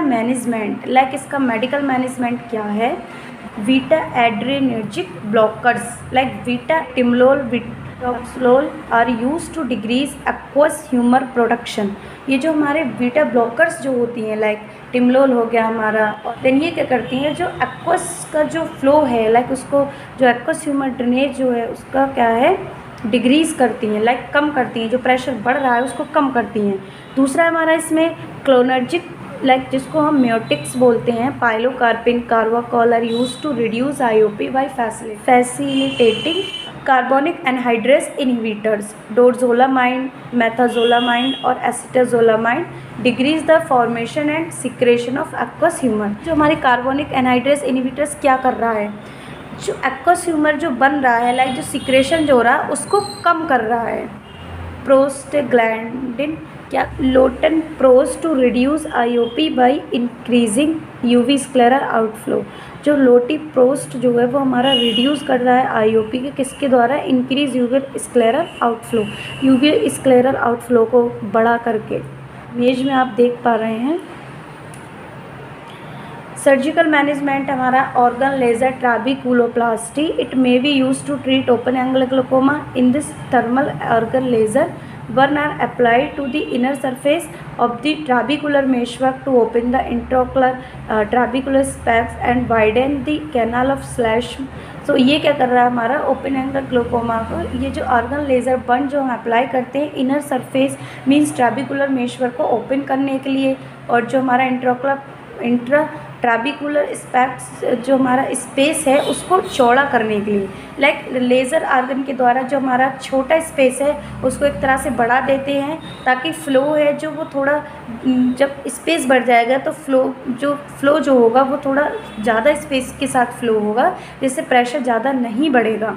Management, like इसका medical management क्या है? Beta adrenergic blockers like beta timolol betaxolol are use to decrease aqueous humour production. ये जो हमारे बीटा ब्लॉकर्स जो होती हैं, लाइक टिमलोल हो गया हमारा, और देन ये क्या करती हैं, जो एक्वस का जो फ्लो है, लाइक उसको जो एक्वस ह्यूमर ड्रेनेज जो है उसका क्या है, डिक्रीज़ करती हैं, लाइक कम करती हैं, जो प्रेशर बढ़ रहा है उसको कम करती हैं। दूसरा हमारा इसमें क्लोनर्जिक, लाइक जिसको हम म्योटिक्स बोलते हैं, pilocarpine carbachol are use to reduce IOP by facilitating carbonic anhydrase inhibitors. Dorzolamide, methazolamide और acetazolamide decrease the formation and secretion of aqueous humour. जो हमारी कार्बोनिक एनहाइड्रेस इनहिबिटर्स क्या कर रहा है, जो एक्वस ह्यूमर जो बन रहा है, लाइक जो सिक्रेशन जो हो रहा है उसको कम कर रहा है। प्रोस्टाग्लैंडिन क्या, latanoprost to reduce IOP by increasing uveoscleral outflow. जो लोटी प्रोस्ट जो है वो हमारा रिड्यूस कर रहा है आईओपी के, किसके द्वारा? Increase UV scleral outflow, UV scleral outflow को बढ़ा करके। इमेज में आप देख पा रहे हैं। सर्जिकल मैनेजमेंट हमारा argon laser trabeculoplasty, it may be use to treat open angle glaucoma. In this thermal argon laser burn are applied to the inner surface of the trabecular meshwork to open the intraocular trabecular space and widen the canal of slash। तो ये क्या कर रहा है हमारा open angle glaucoma को, ये जो ऑर्गन लेज़र बर्न जो हम अप्लाई करते हैं इनर सरफेस मीन्स ट्राबिकुलर मेशवर्क को ओपन करने के लिए, और जो हमारा इंट्रा ट्राबिकुलर स्पेक्स जो हमारा स्पेस है उसको चौड़ा करने के लिए, लाइक लेज़र आर्गन के द्वारा जो हमारा छोटा स्पेस है उसको एक तरह से बढ़ा देते हैं, ताकि फ़्लो है जो वो थोड़ा, जब स्पेस बढ़ जाएगा तो फ़्लो जो होगा वो थोड़ा ज़्यादा स्पेस के साथ फ़्लो होगा, जिससे प्रेशर ज़्यादा नहीं बढ़ेगा।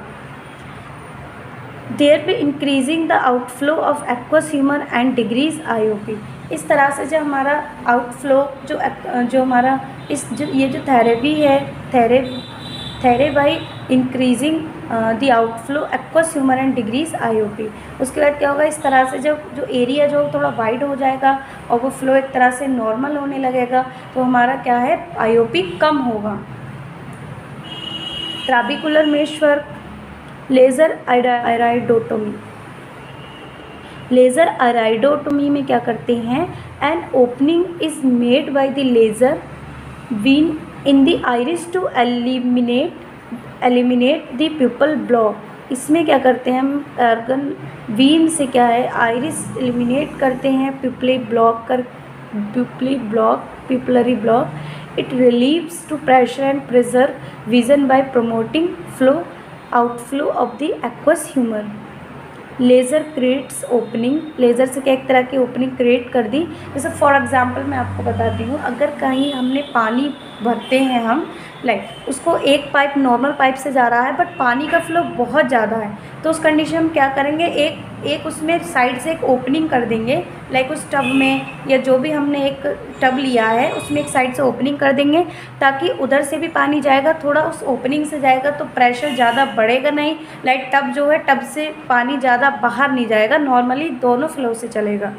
देयर पे increasing the outflow of aqueous humour and decrease IOP. इस तरह से जो हमारा आउटफ्लो जो हमारा ये जो थेरेपी है, there by increasing the outflow aqueous humour and decrease IOP. उसके बाद क्या होगा, इस तरह से जब जो एरिया जो थोड़ा वाइड हो जाएगा और वो फ्लो एक तरह से नॉर्मल होने लगेगा, तो हमारा क्या है, आईओपी कम होगा। Trabecular meshwork, laser iridotomy. Laser iridotomy में क्या करते हैं, an opening is made by the laser within the iris to eliminate the pupil block. इसमें क्या करते हैं हम, ऑर्गन वीन से क्या है, आइरिस एलिमिनेट करते हैं pupillary block. It relieves to pressure and preserve vision by promoting flow outflow of the aqueous humour. Laser creates opening, laser से क्या एक तरह की ओपनिंग क्रिएट कर दी। जैसे फॉर एग्जांपल मैं आपको बताती हूँ, अगर कहीं हमने पानी भरते हैं हम, लाइक उसको एक पाइप नॉर्मल पाइप से जा रहा है बट पानी का फ्लो बहुत ज़्यादा है, तो उस कंडीशन में हम क्या करेंगे, एक उसमें साइड से एक ओपनिंग कर देंगे, लाइक उस टब में या जो भी हमने एक टब लिया है उसमें एक साइड से ओपनिंग कर देंगे, ताकि उधर से भी पानी जाएगा, थोड़ा उस ओपनिंग से जाएगा तो प्रेशर ज़्यादा बढ़ेगा नहीं, लाइक टब जो है टब से पानी ज़्यादा बाहर नहीं जाएगा, नॉर्मली दोनों फ्लो से चलेगा।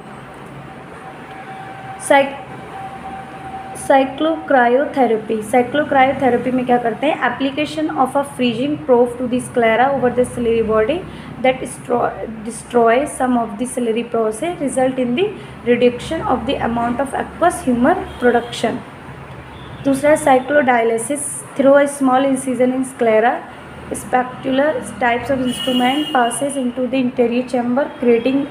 साइक्लोक्रायोथेरेपी में क्या करते हैं, application of a freezing probe to the sclera over the ciliary body that destroy some of the ciliary process result in the reduction of the amount of aqueous humour production. दूसरा cyclodialysis, through a small incision in sclera spatula types of instrument passes into the interior chamber creating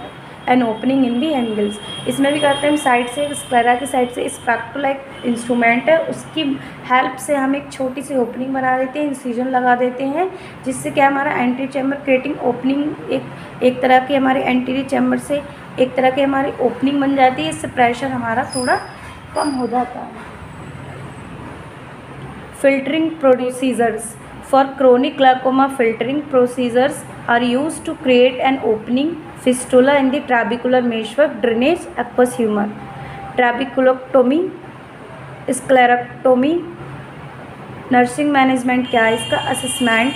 an opening in the angles. इसमें भी करते हैं हम side से, sclera की side से स्पेक्टुला एक इंस्ट्रूमेंट है, उसकी हेल्प से हम एक छोटी सी ओपनिंग बना देते हैं, इंसिजन लगा देते हैं, जिससे क्या हमारा एंटीरियर चैम्बर क्रिएटिंग ओपनिंग एक तरह की हमारे एंटीरियर चैम्बर से एक तरह की हमारी ओपनिंग बन जाती है, इससे प्रेशर हमारा थोड़ा कम हो जाता है। Filtering procedures for chronic glaucoma, filtering procedures are used to create an opening fistula in the trabecular meshwork drainage aqueous humor. Trabeculotomy, sclerectomy, nursing management क्या है इसका, असेसमेंट,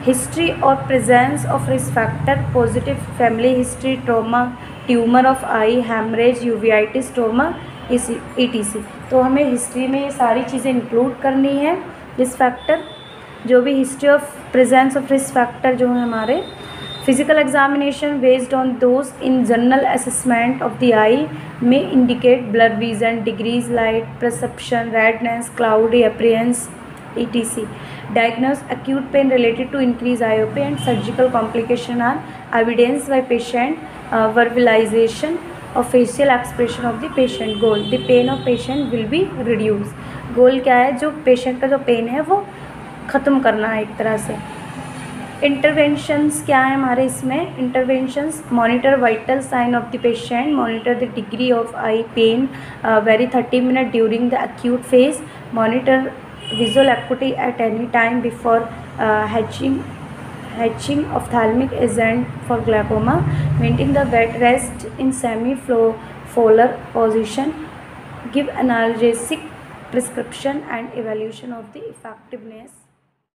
हिस्ट्री और presence of risk factor, positive family history, trauma, tumour of eye, haemorrhage, uveitis, trauma, ETC। तो हमें history में ये सारी चीज़ें इंक्लूड करनी है। रिस्क फैक्टर, जो भी history of presence of risk factor जो है हमारे। Physical examination based on those in general assessment of the I may indicate blur vision, decreased light perception, redness, cloudy appearance, etc. Diagnose acute pain related to increased IOP and surgical complication are evidenced by patient verbalization of facial expression of the patient. Goal, the pain of patient will be reduced. गोल क्या है, जो patient का जो pen है वो ख़त्म करना है एक तरह से। इंटरवेंशंस क्या है हमारे इसमें, interventions monitor vital sign of the patient, monitor the degree of eye pain every 30 minute during the acute phase, monitor visual activity at any time before hatching ophthalmic agent for glaucoma, maintain the bed rest in semi-folar position, give analgesic prescription and evaluation of the effectiveness